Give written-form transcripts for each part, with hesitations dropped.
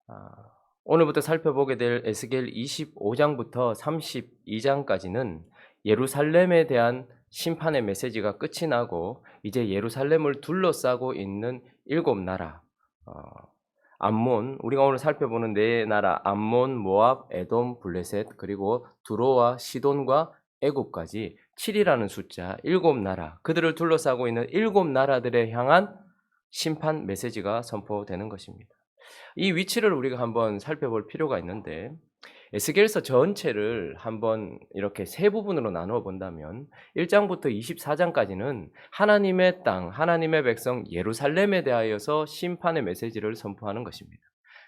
아, 오늘부터 살펴보게 될 에스겔 25장부터 32장까지는 예루살렘에 대한 심판의 메시지가 끝이 나고 이제 예루살렘을 둘러싸고 있는 7나라, 암몬, 우리가 오늘 살펴보는 네 나라, 암몬, 모압, 에돔, 블레셋, 그리고 두로와 시돈과 애굽까지 7이라는 숫자, 7나라, 그들을 둘러싸고 있는 7나라들에 향한 심판 메시지가 선포되는 것입니다. 이 위치를 우리가 한번 살펴볼 필요가 있는데, 에스겔서 전체를 한번 이렇게 세 부분으로 나누어 본다면 1장부터 24장까지는 하나님의 땅, 하나님의 백성 예루살렘에 대하여서 심판의 메시지를 선포하는 것입니다.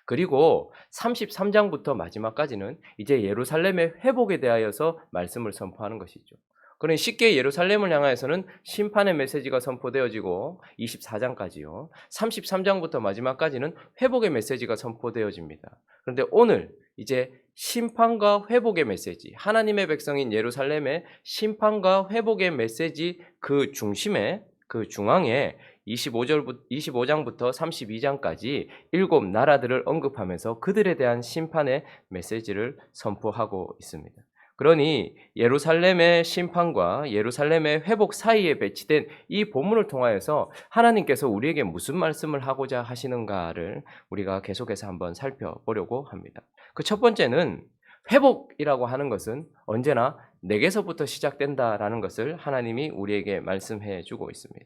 그리고 33장부터 마지막까지는 이제 예루살렘의 회복에 대하여서 말씀을 선포하는 것이죠. 그러니 쉽게 예루살렘을 향하여서는 심판의 메시지가 선포되어지고 24장까지요. 33장부터 마지막까지는 회복의 메시지가 선포되어집니다. 그런데 오늘 이제 심판과 회복의 메시지, 하나님의 백성인 예루살렘의 심판과 회복의 메시지 그 중심에, 그 중앙에 25장부터 32장까지 7나라들을 언급하면서 그들에 대한 심판의 메시지를 선포하고 있습니다. 그러니 예루살렘의 심판과 예루살렘의 회복 사이에 배치된 이 본문을 통하여서 하나님께서 우리에게 무슨 말씀을 하고자 하시는가를 우리가 계속해서 한번 살펴보려고 합니다. 그 첫 번째는 회복이라고 하는 것은 언제나 내게서부터 시작된다라는 것을 하나님이 우리에게 말씀해 주고 있습니다.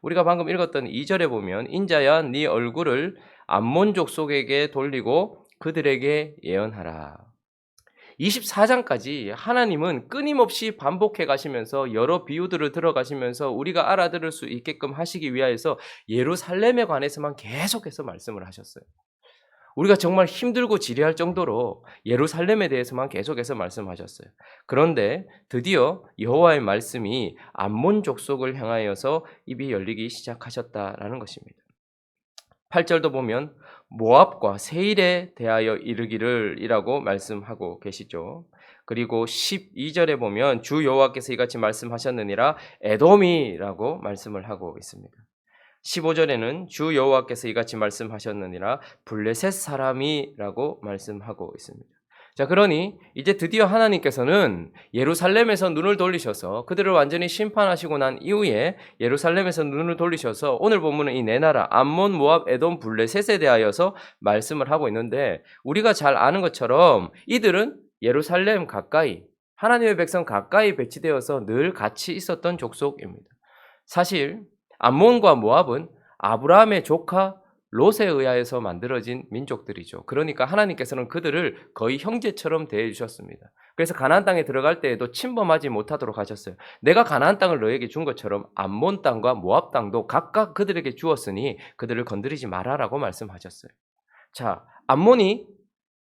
우리가 방금 읽었던 2절에 보면 인자야 네 얼굴을 암몬 족속에게 돌리고 그들에게 예언하라. 24장까지 하나님은 끊임없이 반복해 가시면서 여러 비유들을 들어가시면서 우리가 알아들을 수 있게끔 하시기 위하여서 예루살렘에 관해서만 계속해서 말씀을 하셨어요. 우리가 정말 힘들고 지리할 정도로 예루살렘에 대해서만 계속해서 말씀하셨어요. 그런데 드디어 여호와의 말씀이 암몬 족속을 향하여서 입이 열리기 시작하셨다라는 것입니다. 8절도 보면 모압과 세일에 대하여 이르기를 이라고 말씀하고 계시죠. 그리고 12절에 보면 주 여호와께서 이같이 말씀하셨느니라 에돔이라고 말씀을 하고 있습니다. 15절에는 주 여호와께서 이같이 말씀하셨느니라 블레셋 사람이라고 말씀하고 있습니다. 자, 그러니 이제 드디어 하나님께서는 예루살렘에서 눈을 돌리셔서 그들을 완전히 심판하시고 난 이후에 예루살렘에서 눈을 돌리셔서 오늘 본문은 이 네 나라 암몬, 모압, 에돔, 블레셋에 대하여서 말씀을 하고 있는데 우리가 잘 아는 것처럼 이들은 예루살렘 가까이 하나님의 백성 가까이 배치되어서 늘 같이 있었던 족속입니다. 사실 암몬과 모압은 아브라함의 조카 롯에 의하여서 만들어진 민족들이죠. 그러니까 하나님께서는 그들을 거의 형제처럼 대해 주셨습니다. 그래서 가나안 땅에 들어갈 때에도 침범하지 못하도록 하셨어요. 내가 가나안 땅을 너에게 준 것처럼 암몬 땅과 모압 땅도 각각 그들에게 주었으니 그들을 건드리지 말아라고 말씀하셨어요. 자, 암몬이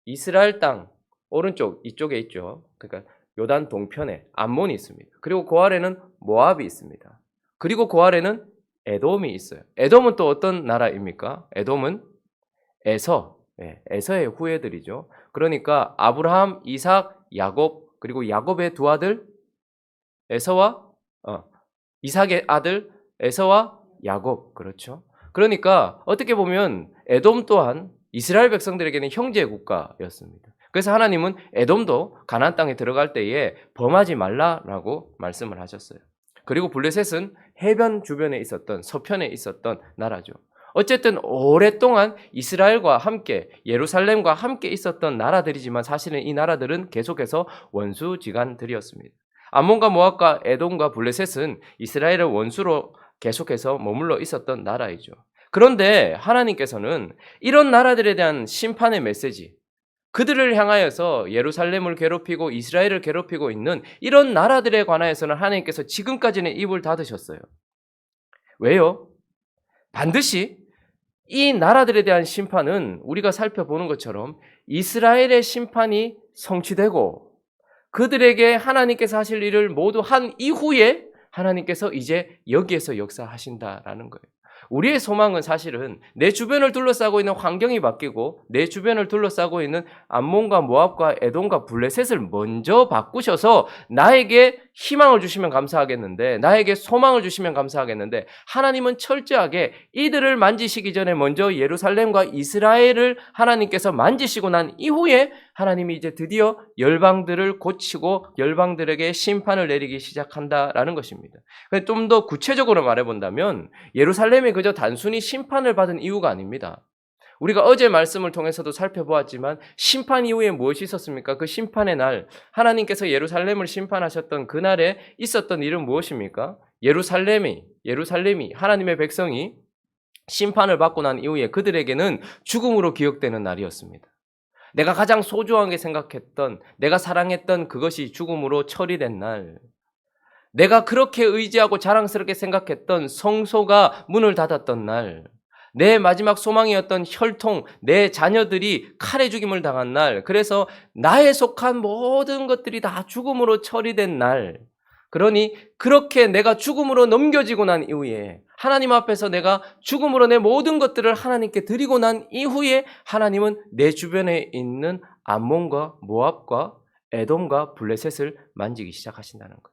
이스라엘 땅 오른쪽 이쪽에 있죠. 그러니까 요단 동편에 암몬이 있습니다. 그리고 그 아래는 모압이 있습니다. 그리고 그 아래는 에돔이 있어요. 에돔은 또 어떤 나라입니까? 에돔은 에서의 후예들이죠. 그러니까 아브라함, 이삭, 야곱, 그리고 야곱의 두 아들 에서와 이삭의 아들 에서와 야곱. 그렇죠. 그러니까 어떻게 보면 에돔 또한 이스라엘 백성들에게는 형제 국가였습니다. 그래서 하나님은 에돔도 가나안 땅에 들어갈 때에 범하지 말라라고 말씀을 하셨어요. 그리고 블레셋은 해변 주변에 있었던 서편에 있었던 나라죠. 어쨌든 오랫동안 이스라엘과 함께 예루살렘과 함께 있었던 나라들이지만 사실은 이 나라들은 계속해서 원수지간들이었습니다. 암몬과 모압과 에돔과 블레셋은 이스라엘의 원수로 계속해서 머물러 있었던 나라이죠. 그런데 하나님께서는 이런 나라들에 대한 심판의 메시지, 그들을 향하여서 예루살렘을 괴롭히고 이스라엘을 괴롭히고 있는 이런 나라들에 관하여서는 하나님께서 지금까지는 입을 닫으셨어요. 왜요? 반드시 이 나라들에 대한 심판은 우리가 살펴보는 것처럼 이스라엘의 심판이 성취되고 그들에게 하나님께서 하실 일을 모두 한 이후에 하나님께서 이제 여기에서 역사하신다라는 거예요. 우리의 소망은 사실은 내 주변을 둘러싸고 있는 환경이 바뀌고 내 주변을 둘러싸고 있는 암몬과 모압과 에돔과 블레셋을 먼저 바꾸셔서 나에게 희망을 주시면 감사하겠는데, 나에게 소망을 주시면 감사하겠는데, 하나님은 철저하게 이들을 만지시기 전에 먼저 예루살렘과 이스라엘을 하나님께서 만지시고 난 이후에 하나님이 이제 드디어 열방들을 고치고 열방들에게 심판을 내리기 시작한다라는 것입니다. 좀 더 구체적으로 말해본다면 예루살렘이 그저 단순히 심판을 받은 이유가 아닙니다. 우리가 어제 말씀을 통해서도 살펴보았지만 심판 이후에 무엇이 있었습니까? 그 심판의 날, 하나님께서 예루살렘을 심판하셨던 그날에 있었던 일은 무엇입니까? 예루살렘이 하나님의 백성이 심판을 받고 난 이후에 그들에게는 죽음으로 기억되는 날이었습니다. 내가 가장 소중하게 생각했던, 내가 사랑했던 그것이 죽음으로 처리된 날, 내가 그렇게 의지하고 자랑스럽게 생각했던 성소가 문을 닫았던 날, 내 마지막 소망이었던 혈통, 내 자녀들이 칼에 죽임을 당한 날, 그래서 나에 속한 모든 것들이 다 죽음으로 처리된 날, 그러니 그렇게 내가 죽음으로 넘겨지고 난 이후에 하나님 앞에서 내가 죽음으로 내 모든 것들을 하나님께 드리고 난 이후에 하나님은 내 주변에 있는 암몬과 모압과 에돔과 블레셋을 만지기 시작하신다는 것.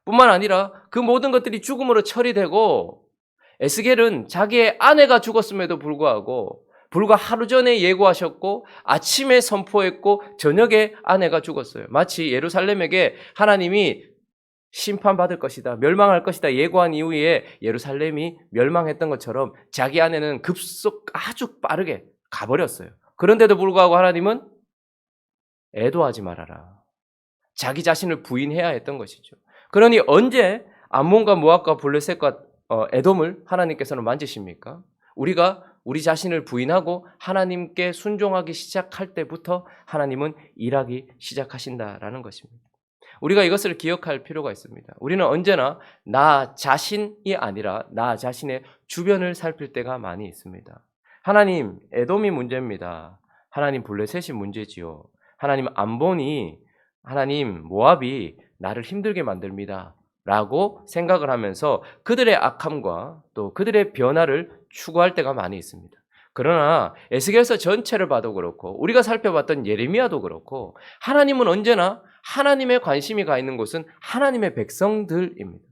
뿐만 아니라 그 모든 것들이 죽음으로 처리되고 에스겔은 자기의 아내가 죽었음에도 불구하고 불과 하루 전에 예고하셨고 아침에 선포했고 저녁에 아내가 죽었어요. 마치 예루살렘에게 하나님이 심판받을 것이다, 멸망할 것이다 예고한 이후에 예루살렘이 멸망했던 것처럼 자기 아내는 아주 빠르게 가버렸어요. 그런데도 불구하고 하나님은 애도하지 말아라. 자기 자신을 부인해야 했던 것이죠. 그러니 언제 암몬과 모압과 블레셋과 에돔을 하나님께서는 만지십니까? 우리가 우리 자신을 부인하고 하나님께 순종하기 시작할 때부터 하나님은 일하기 시작하신다라는 것입니다. 우리가 이것을 기억할 필요가 있습니다. 우리는 언제나 나 자신이 아니라 나 자신의 주변을 살필 때가 많이 있습니다. 하나님, 에돔이 문제입니다. 하나님, 블레셋이 문제지요. 하나님, 하나님, 모압이 나를 힘들게 만듭니다. 라고 생각을 하면서 그들의 악함과 또 그들의 변화를 추구할 때가 많이 있습니다. 그러나 에스겔서 전체를 봐도 그렇고 우리가 살펴봤던 예레미야도 그렇고 하나님은 언제나 하나님의 관심이 가 있는 곳은 하나님의 백성들입니다.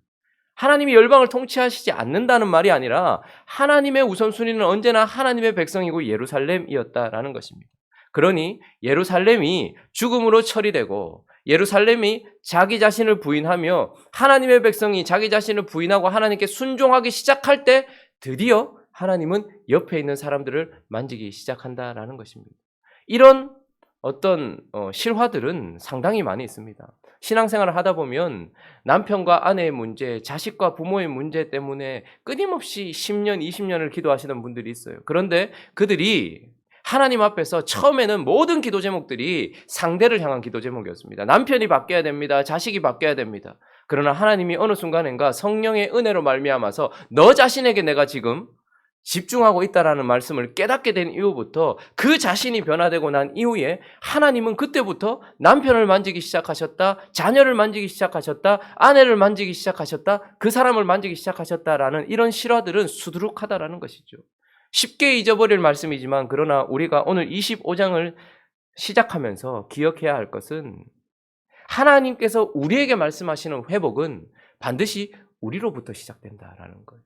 하나님이 열방을 통치하시지 않는다는 말이 아니라 하나님의 우선순위는 언제나 하나님의 백성이고 예루살렘이었다라는 것입니다. 그러니 예루살렘이 죽음으로 처리되고 예루살렘이 자기 자신을 부인하며 하나님의 백성이 자기 자신을 부인하고 하나님께 순종하기 시작할 때 드디어 하나님은 옆에 있는 사람들을 만지기 시작한다라는 것입니다. 이런 어떤 실화들은 상당히 많이 있습니다. 신앙생활을 하다 보면 남편과 아내의 문제, 자식과 부모의 문제 때문에 끊임없이 10년, 20년을 기도하시는 분들이 있어요. 그런데 그들이 하나님 앞에서 처음에는 모든 기도 제목들이 상대를 향한 기도 제목이었습니다. 남편이 바뀌어야 됩니다. 자식이 바뀌어야 됩니다. 그러나 하나님이 어느 순간인가 성령의 은혜로 말미암아서 너 자신에게 내가 지금 집중하고 있다라는 말씀을 깨닫게 된 이후부터 그 자신이 변화되고 난 이후에 하나님은 그때부터 남편을 만지기 시작하셨다, 자녀를 만지기 시작하셨다, 아내를 만지기 시작하셨다, 그 사람을 만지기 시작하셨다라는 이런 실화들은 수두룩하다라는 것이죠. 쉽게 잊어버릴 말씀이지만 그러나 우리가 오늘 25장을 시작하면서 기억해야 할 것은 하나님께서 우리에게 말씀하시는 회복은 반드시 우리로부터 시작된다라는 거예요.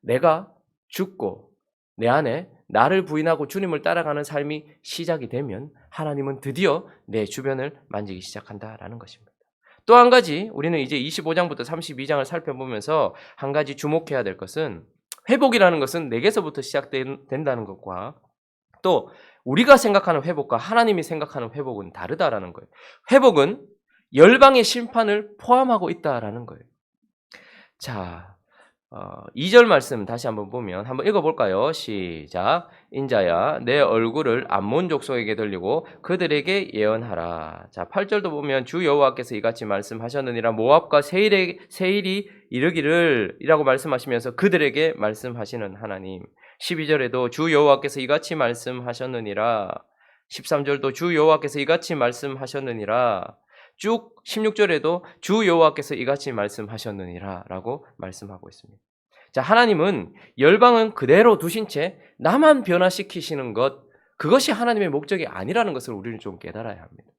내가 죽고 내 안에 나를 부인하고 주님을 따라가는 삶이 시작이 되면 하나님은 드디어 내 주변을 만지기 시작한다라는 것입니다. 또 한 가지 우리는 이제 25장부터 32장을 살펴보면서 한 가지 주목해야 될 것은 회복이라는 것은 내게서부터 시작된다는 것과 또 우리가 생각하는 회복과 하나님이 생각하는 회복은 다르다라는 거예요. 회복은 열방의 심판을 포함하고 있다라는 거예요. 자, 2절 말씀 다시 한번 보면 한번 읽어볼까요? 시작. 인자야 내 얼굴을 암몬 족속에게 돌리고 그들에게 예언하라. 자, 8절도 보면 주 여호와께서 이같이 말씀하셨느니라. 모압과 세일이 이르기를 이라고 말씀하시면서 그들에게 말씀하시는 하나님. 12절에도 주 여호와께서 이같이 말씀하셨느니라. 13절도 주 여호와께서 이같이 말씀하셨느니라. 쭉 16절에도 주 여호와께서 이같이 말씀하셨느니라 라고 말씀하고 있습니다. 자, 하나님은 열방은 그대로 두신 채 나만 변화시키시는 것, 그것이 하나님의 목적이 아니라는 것을 우리는 좀 깨달아야 합니다.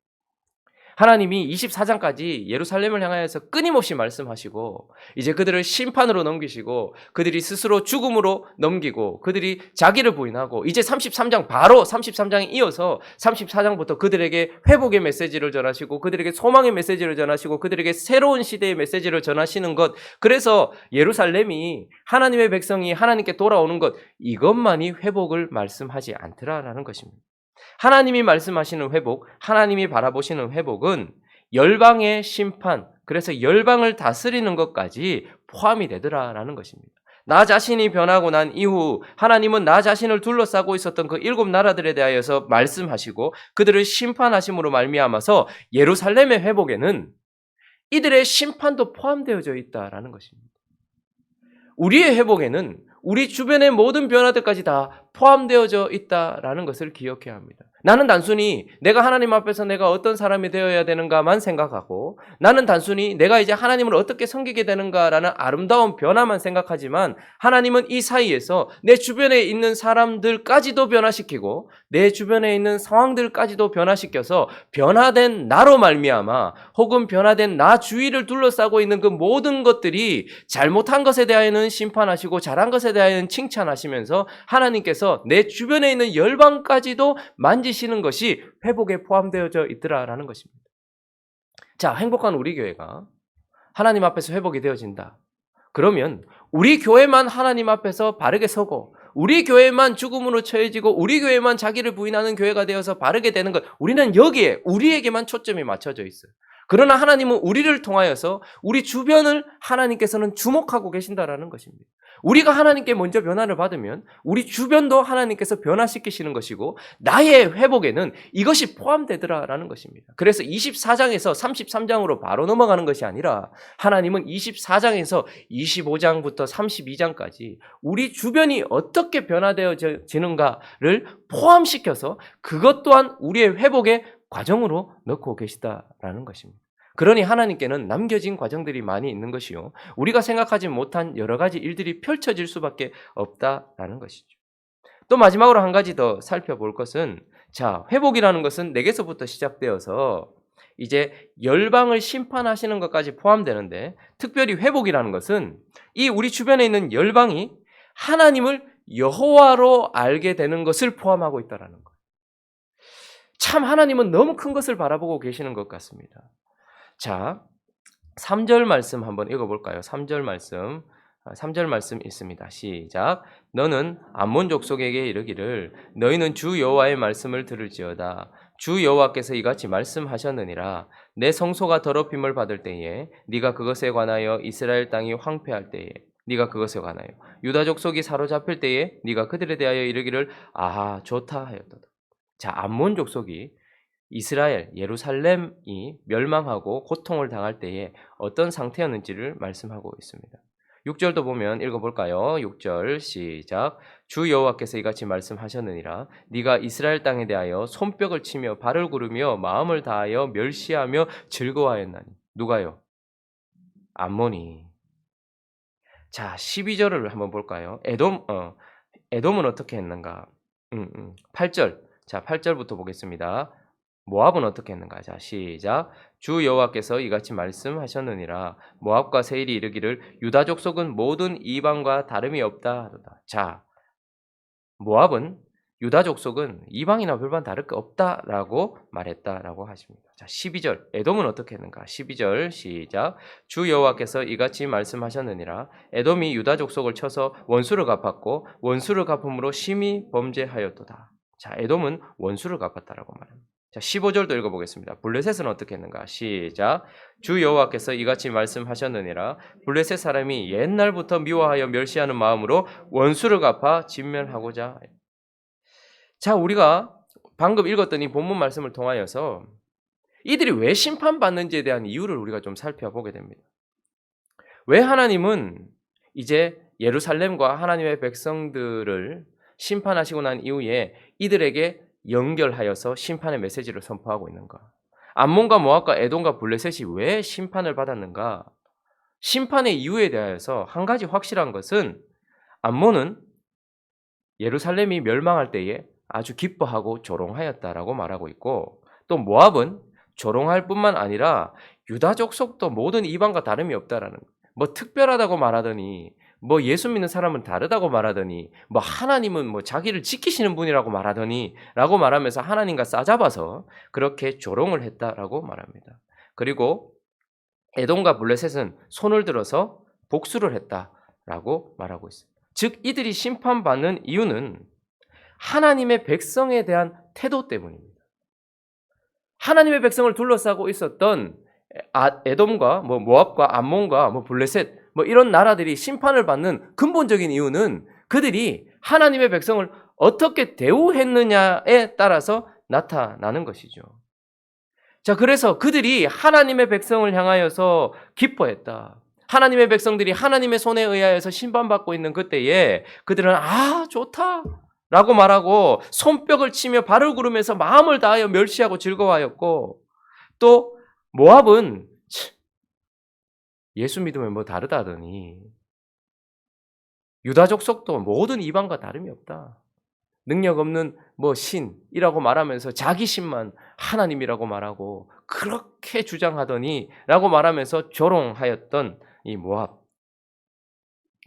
하나님이 24장까지 예루살렘을 향하여서 끊임없이 말씀하시고 이제 그들을 심판으로 넘기시고 그들이 스스로 죽음으로 넘기고 그들이 자기를 부인하고 이제 33장 바로 33장에 이어서 34장부터 그들에게 회복의 메시지를 전하시고 그들에게 소망의 메시지를 전하시고 그들에게 새로운 시대의 메시지를 전하시는 것, 그래서 예루살렘이 하나님의 백성이 하나님께 돌아오는 것, 이것만이 회복을 말씀하지 않더라라는 것입니다. 하나님이 말씀하시는 회복, 하나님이 바라보시는 회복은 열방의 심판, 그래서 열방을 다스리는 것까지 포함이 되더라라는 것입니다. 나 자신이 변하고 난 이후 하나님은 나 자신을 둘러싸고 있었던 그 7 나라들에 대하여서 말씀하시고 그들을 심판하심으로 말미암아서 예루살렘의 회복에는 이들의 심판도 포함되어져 있다라는 것입니다. 우리의 회복에는 우리 주변의 모든 변화들까지 다 포함되어져 있다라는 것을 기억해야 합니다. 나는 단순히 내가 하나님 앞에서 내가 어떤 사람이 되어야 되는가만 생각하고 나는 단순히 내가 이제 하나님을 어떻게 섬기게 되는가라는 아름다운 변화만 생각하지만 하나님은 이 사이에서 내 주변에 있는 사람들까지도 변화시키고 내 주변에 있는 상황들까지도 변화시켜서 변화된 나로 말미암아 혹은 변화된 나 주위를 둘러싸고 있는 그 모든 것들이 잘못한 것에 대하여는 심판하시고 잘한 것에 대하여는 칭찬하시면서 하나님께서 내 주변에 있는 열방까지도 만지시는 것이 회복에 포함되어져 있더라라는 것입니다. 자, 행복한 우리 교회가 하나님 앞에서 회복이 되어진다. 그러면 우리 교회만 하나님 앞에서 바르게 서고 우리 교회만 죽음으로 처해지고 우리 교회만 자기를 부인하는 교회가 되어서 바르게 되는 것, 우리는 여기에 우리에게만 초점이 맞춰져 있어요. 그러나 하나님은 우리를 통하여서 우리 주변을 하나님께서는 주목하고 계신다라는 것입니다. 우리가 하나님께 먼저 변화를 받으면 우리 주변도 하나님께서 변화시키시는 것이고 나의 회복에는 이것이 포함되더라라는 것입니다. 그래서 24장에서 33장으로 바로 넘어가는 것이 아니라 하나님은 24장에서 25장부터 32장까지 우리 주변이 어떻게 변화되어지는가를 포함시켜서 그것 또한 우리의 회복의 과정으로 넣고 계시다라는 것입니다. 그러니 하나님께는 남겨진 과정들이 많이 있는 것이요, 우리가 생각하지 못한 여러 가지 일들이 펼쳐질 수밖에 없다라는 것이죠. 또 마지막으로 한 가지 더 살펴볼 것은, 자, 회복이라는 것은 내게서부터 시작되어서 이제 열방을 심판하시는 것까지 포함되는데, 특별히 회복이라는 것은 이 우리 주변에 있는 열방이 하나님을 여호와로 알게 되는 것을 포함하고 있다라는 거예요. 참 하나님은 너무 큰 것을 바라보고 계시는 것 같습니다. 자, 3절 말씀 한번 읽어볼까요? 3절 말씀 있습니다. 시작. 너는 암몬 족속에게 이르기를 너희는 주 여호와의 말씀을 들을지어다. 주 여호와께서 이같이 말씀하셨느니라. 내 성소가 더럽힘을 받을 때에 네가 그것에 관하여 이스라엘 땅이 황폐할 때에 네가 그것에 관하여 유다 족속이 사로잡힐 때에 네가 그들에 대하여 이르기를 아하 좋다 하였도다. 자, 암몬 족속이 이스라엘, 예루살렘이 멸망하고 고통을 당할 때에 어떤 상태였는지를 말씀하고 있습니다. 6절도 보면 읽어볼까요? 6절 시작. 주 여호와께서 이같이 말씀하셨느니라. 네가 이스라엘 땅에 대하여 손뼉을 치며 발을 구르며 마음을 다하여 멸시하며 즐거워하였나니. 누가요? 암몬이. 자, 12절을 한번 볼까요? 에돔은 어떻게 했는가? 8절. 자, 8절부터 보겠습니다. 모압은 어떻게 했는가? 자, 시작. 주 여호와께서 이같이 말씀하셨느니라. 모압과 세일이 이르기를 유다 족속은 모든 이방과 다름이 없다 하도다. 자, 모압은 유다 족속은 이방이나 별반 다를 게 없다라고 말했다라고 하십니다. 자, 12절. 에돔은 어떻게 했는가? 12절 시작. 주 여호와께서 이같이 말씀하셨느니라. 에돔이 유다 족속을 쳐서 원수를 갚았고 원수를 갚음으로 심히 범죄하였도다. 자, 에돔은 원수를 갚았다라고 말합니다. 자, 15절도 읽어보겠습니다. 블레셋은 어떻게 했는가? 시작. 주 여호와께서 이같이 말씀하셨느니라. 블레셋 사람이 옛날부터 미워하여 멸시하는 마음으로 원수를 갚아 진멸하고자. 자, 우리가 방금 읽었던 이 본문 말씀을 통하여서 이들이 왜 심판받는지에 대한 이유를 우리가 좀 살펴보게 됩니다. 왜 하나님은 이제 예루살렘과 하나님의 백성들을 심판하시고 난 이후에 이들에게 연결하여서 심판의 메시지를 선포하고 있는가? 암몬과 모압과 에돔과 블레셋이 왜 심판을 받았는가? 심판의 이유에 대하여서 한 가지 확실한 것은 암몬은 예루살렘이 멸망할 때에 아주 기뻐하고 조롱하였다라고 말하고 있고, 또 모압은 조롱할 뿐만 아니라 유다 족속도 모든 이방과 다름이 없다라는 거예요. 뭐 특별하다고 말하더니 뭐 예수 믿는 사람은 다르다고 말하더니 뭐 하나님은 뭐 자기를 지키시는 분이라고 말하더니 라고 말하면서 하나님과 싸잡아서 그렇게 조롱을 했다라고 말합니다. 그리고 에돔과 블레셋은 손을 들어서 복수를 했다라고 말하고 있어요. 즉 이들이 심판받는 이유는 하나님의 백성에 대한 태도 때문입니다. 하나님의 백성을 둘러싸고 있었던 에돔과 뭐 모압과 암몬과 뭐 블레셋 뭐 이런 나라들이 심판을 받는 근본적인 이유는 그들이 하나님의 백성을 어떻게 대우했느냐에 따라서 나타나는 것이죠. 자, 그래서 그들이 하나님의 백성을 향하여서 기뻐했다. 하나님의 백성들이 하나님의 손에 의하여서 심판받고 있는 그때에 그들은 아 좋다 라고 말하고 손뼉을 치며 발을 구르면서 마음을 다하여 멸시하고 즐거워하였고, 또 모압은 예수 믿으면 뭐 다르다더니 유다 족속도 모든 이방과 다름이 없다. 능력 없는 뭐 신이라고 말하면서 자기 신만 하나님이라고 말하고 그렇게 주장하더니 라고 말하면서 조롱하였던 이 모압.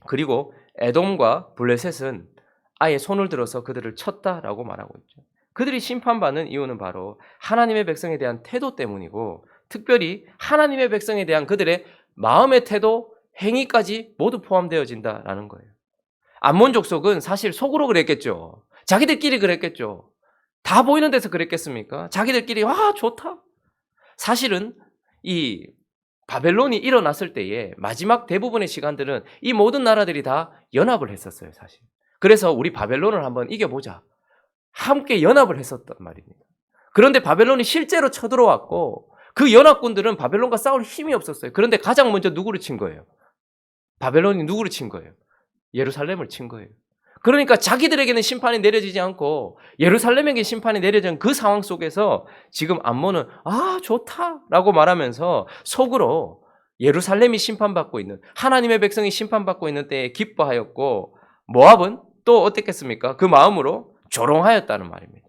그리고 에돔과 블레셋은 아예 손을 들어서 그들을 쳤다라고 말하고 있죠. 그들이 심판받는 이유는 바로 하나님의 백성에 대한 태도 때문이고, 특별히 하나님의 백성에 대한 그들의 마음의 태도, 행위까지 모두 포함되어진다라는 거예요. 암몬 족속은 사실 속으로 그랬겠죠. 자기들끼리 그랬겠죠. 다 보이는 데서 그랬겠습니까? 자기들끼리 와 좋다. 사실은 이 바벨론이 일어났을 때에 마지막 대부분의 시간들은 이 모든 나라들이 다 연합을 했었어요, 사실. 그래서 우리 바벨론을 한번 이겨보자. 함께 연합을 했었단 말입니다. 그런데 바벨론이 실제로 쳐들어왔고 그 연합군들은 바벨론과 싸울 힘이 없었어요. 그런데 가장 먼저 누구를 친 거예요? 바벨론이 누구를 친 거예요? 예루살렘을 친 거예요. 그러니까 자기들에게는 심판이 내려지지 않고 예루살렘에게 심판이 내려진 그 상황 속에서 지금 암몬은 아 좋다라고 말하면서 속으로 예루살렘이 심판받고 있는, 하나님의 백성이 심판받고 있는 때에 기뻐하였고, 모압은 또 어땠겠습니까? 그 마음으로 조롱하였다는 말입니다.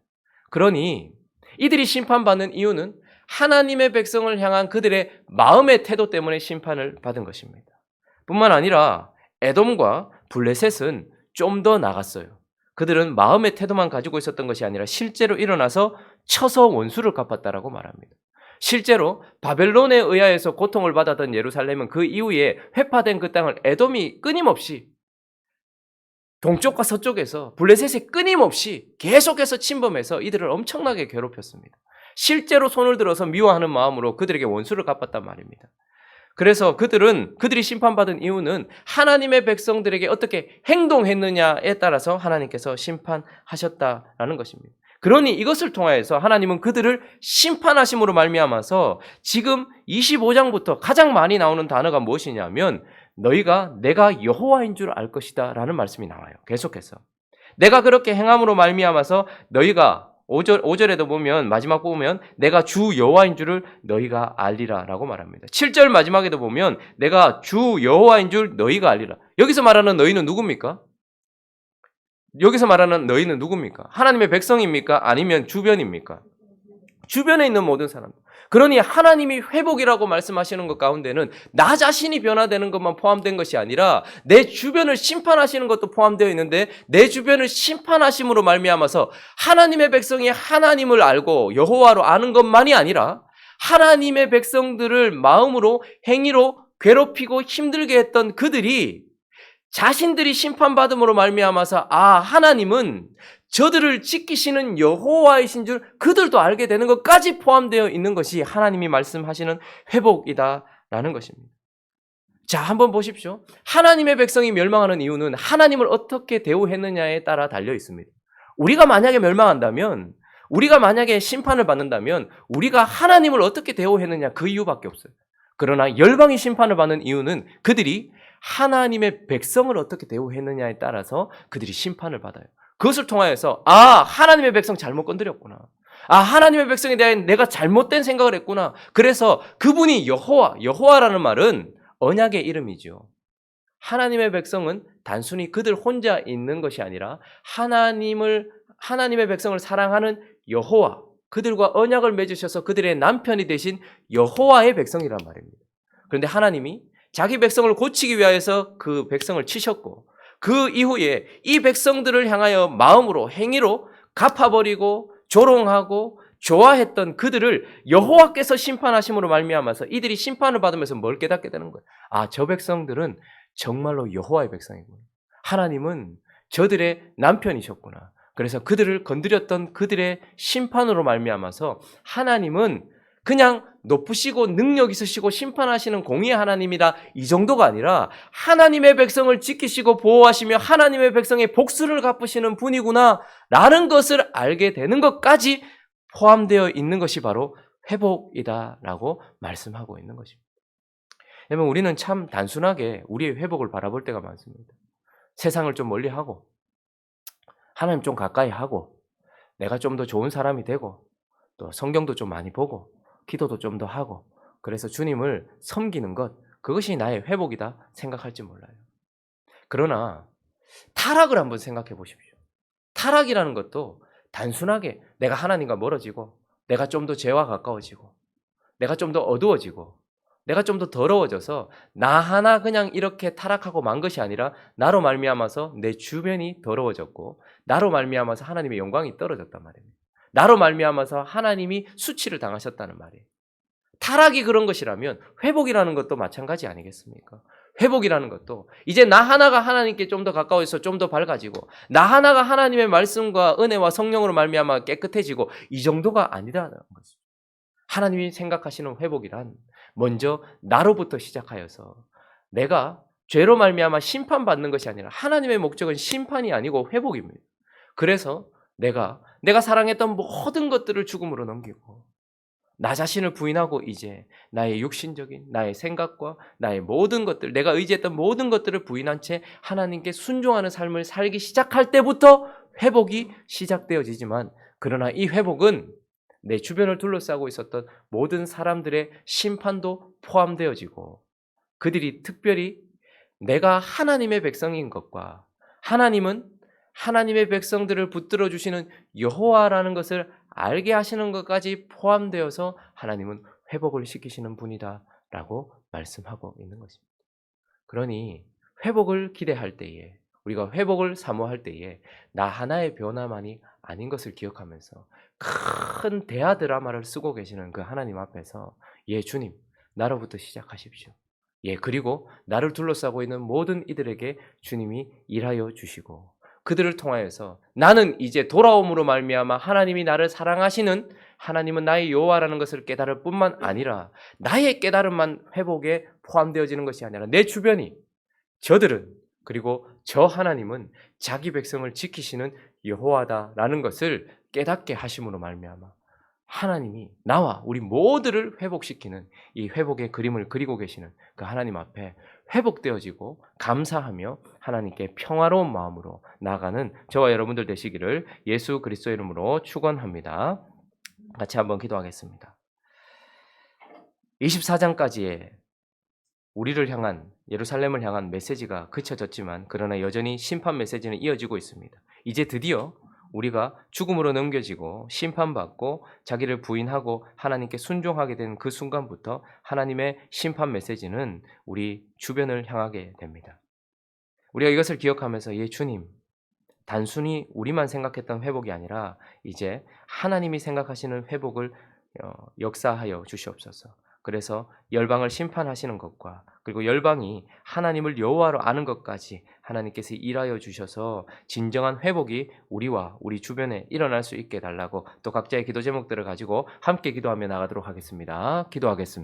그러니 이들이 심판받는 이유는 하나님의 백성을 향한 그들의 마음의 태도 때문에 심판을 받은 것입니다. 뿐만 아니라 에돔과 블레셋은 좀 더 나갔어요. 그들은 마음의 태도만 가지고 있었던 것이 아니라 실제로 일어나서 쳐서 원수를 갚았다라고 말합니다. 실제로 바벨론에 의하여서 고통을 받았던 예루살렘은 그 이후에 회파된 그 땅을 에돔이 끊임없이 동쪽과 서쪽에서 블레셋이 끊임없이 계속해서 침범해서 이들을 엄청나게 괴롭혔습니다. 실제로 손을 들어서 미워하는 마음으로 그들에게 원수를 갚았단 말입니다. 그래서 그들이 심판받은 이유는 하나님의 백성들에게 어떻게 행동했느냐에 따라서 하나님께서 심판하셨다라는 것입니다. 그러니 이것을 통하여서 하나님은 그들을 심판하심으로 말미암아서 지금 25장부터 가장 많이 나오는 단어가 무엇이냐면 내가 여호와인 줄 알 것이다 라는 말씀이 나와요. 계속해서 내가 그렇게 행함으로 말미암아서 너희가 5절에도 보면, 마지막 보면 내가 주 여호와인 줄을 너희가 알리라 라고 말합니다. 7절 마지막에도 보면 내가 주 여호와인 줄 너희가 알리라. 여기서 말하는 너희는 누굽니까? 하나님의 백성입니까? 아니면 주변입니까? 주변에 있는 모든 사람. 그러니 하나님이 회복이라고 말씀하시는 것 가운데는 나 자신이 변화되는 것만 포함된 것이 아니라 내 주변을 심판하시는 것도 포함되어 있는데, 내 주변을 심판하심으로 말미암아서 하나님의 백성이 하나님을 알고 여호와로 아는 것만이 아니라 하나님의 백성들을 마음으로 행위로 괴롭히고 힘들게 했던 그들이 자신들이 심판받음으로 말미암아서 하나님은 저들을 지키시는 여호와이신 줄 그들도 알게 되는 것까지 포함되어 있는 것이 하나님이 말씀하시는 회복이다라는 것입니다. 자, 한번 보십시오. 하나님의 백성이 멸망하는 이유는 하나님을 어떻게 대우했느냐에 따라 달려 있습니다. 우리가 만약에 멸망한다면, 우리가 만약에 심판을 받는다면 우리가 하나님을 어떻게 대우했느냐 그 이유밖에 없어요. 그러나 열방이 심판을 받는 이유는 그들이 하나님의 백성을 어떻게 대우했느냐에 따라서 그들이 심판을 받아요. 그것을 통하여서 하나님의 백성 잘못 건드렸구나. 하나님의 백성에 대한 내가 잘못된 생각을 했구나. 그래서 그분이 여호와라는 말은 언약의 이름이죠. 하나님의 백성은 단순히 그들 혼자 있는 것이 아니라 하나님의 백성을 사랑하는 여호와, 그들과 언약을 맺으셔서 그들의 남편이 되신 여호와의 백성이란 말입니다. 그런데 하나님이 자기 백성을 고치기 위하여서 그 백성을 치셨고 그 이후에 이 백성들을 향하여 마음으로 행위로 갚아버리고 조롱하고 좋아했던 그들을 여호와께서 심판하심으로 말미암아서 이들이 심판을 받으면서 뭘 깨닫게 되는 거예요. 아, 저 백성들은 정말로 여호와의 백성이구나. 하나님은 저들의 남편이셨구나. 그래서 그들을 건드렸던 그들의 심판으로 말미암아서 하나님은 그냥 높으시고 능력 있으시고 심판하시는 공의의 하나님이다, 이 정도가 아니라 하나님의 백성을 지키시고 보호하시며 하나님의 백성의 복수를 갚으시는 분이구나 라는 것을 알게 되는 것까지 포함되어 있는 것이 바로 회복이다라고 말씀하고 있는 것입니다. 여러분, 우리는 참 단순하게 우리의 회복을 바라볼 때가 많습니다. 세상을 좀 멀리하고 하나님 좀 가까이 하고 내가 좀 더 좋은 사람이 되고 또 성경도 좀 많이 보고 기도도 좀 더 하고 그래서 주님을 섬기는 것, 그것이 나의 회복이다 생각할지 몰라요. 그러나 타락을 한번 생각해 보십시오. 타락이라는 것도 단순하게 내가 하나님과 멀어지고 내가 좀 더 죄와 가까워지고 내가 좀 더 어두워지고 내가 좀 더 더러워져서 나 하나 그냥 이렇게 타락하고 만 것이 아니라 나로 말미암아서 내 주변이 더러워졌고 나로 말미암아서 하나님의 영광이 떨어졌단 말입니다. 나로 말미암아서 하나님이 수치를 당하셨다는 말이에요. 타락이 그런 것이라면 회복이라는 것도 마찬가지 아니겠습니까? 회복이라는 것도 이제 나 하나가 하나님께 좀 더 가까워져서 좀 더 밝아지고 나 하나가 하나님의 말씀과 은혜와 성령으로 말미암아 깨끗해지고 이 정도가 아니라는 거죠. 하나님이 생각하시는 회복이란 먼저 나로부터 시작하여서 내가 죄로 말미암아 심판받는 것이 아니라 하나님의 목적은 심판이 아니고 회복입니다. 그래서 내가 사랑했던 모든 것들을 죽음으로 넘기고 나 자신을 부인하고 이제 나의 육신적인 나의 생각과 나의 모든 것들, 내가 의지했던 모든 것들을 부인한 채 하나님께 순종하는 삶을 살기 시작할 때부터 회복이 시작되어지지만, 그러나 이 회복은 내 주변을 둘러싸고 있었던 모든 사람들의 심판도 포함되어지고 그들이 특별히 내가 하나님의 백성인 것과 하나님은 하나님의 백성들을 붙들어 주시는 여호와라는 것을 알게 하시는 것까지 포함되어서 하나님은 회복을 시키시는 분이다라고 말씀하고 있는 것입니다. 그러니 회복을 기대할 때에, 우리가 회복을 사모할 때에 나 하나의 변화만이 아닌 것을 기억하면서 큰 대하 드라마를 쓰고 계시는 그 하나님 앞에서 예 주님, 나로부터 시작하십시오. 예, 그리고 나를 둘러싸고 있는 모든 이들에게 주님이 일하여 주시고 그들을 통하여서 나는 이제 돌아옴으로 말미암아 하나님이 나를 사랑하시는 하나님은 나의 여호와라는 것을 깨달을 뿐만 아니라 나의 깨달음만 회복에 포함되어지는 것이 아니라 내 주변이, 저들은, 그리고 저 하나님은 자기 백성을 지키시는 여호와다라는 것을 깨닫게 하심으로 말미암아 하나님이 나와 우리 모두를 회복시키는 이 회복의 그림을 그리고 계시는 그 하나님 앞에 회복되어지고 감사하며 하나님께 평화로운 마음으로 나아가는 저와 여러분들 되시기를 예수 그리스도의 이름으로 축원합니다. 같이 한번 기도하겠습니다. 24장까지의 우리를 향한, 예루살렘을 향한 메시지가 그쳐졌지만 그러나 여전히 심판 메시지는 이어지고 있습니다. 이제 드디어 우리가 죽음으로 넘겨지고 심판받고 자기를 부인하고 하나님께 순종하게 된 그 순간부터 하나님의 심판 메시지는 우리 주변을 향하게 됩니다. 우리가 이것을 기억하면서 예 주님, 단순히 우리만 생각했던 회복이 아니라 이제 하나님이 생각하시는 회복을 역사하여 주시옵소서. 그래서 열방을 심판하시는 것과 그리고 열방이 하나님을 여호와로 아는 것까지 하나님께서 일하여 주셔서 진정한 회복이 우리와 우리 주변에 일어날 수 있게 해달라고 또 각자의 기도 제목들을 가지고 함께 기도하며 나가도록 하겠습니다. 기도하겠습니다.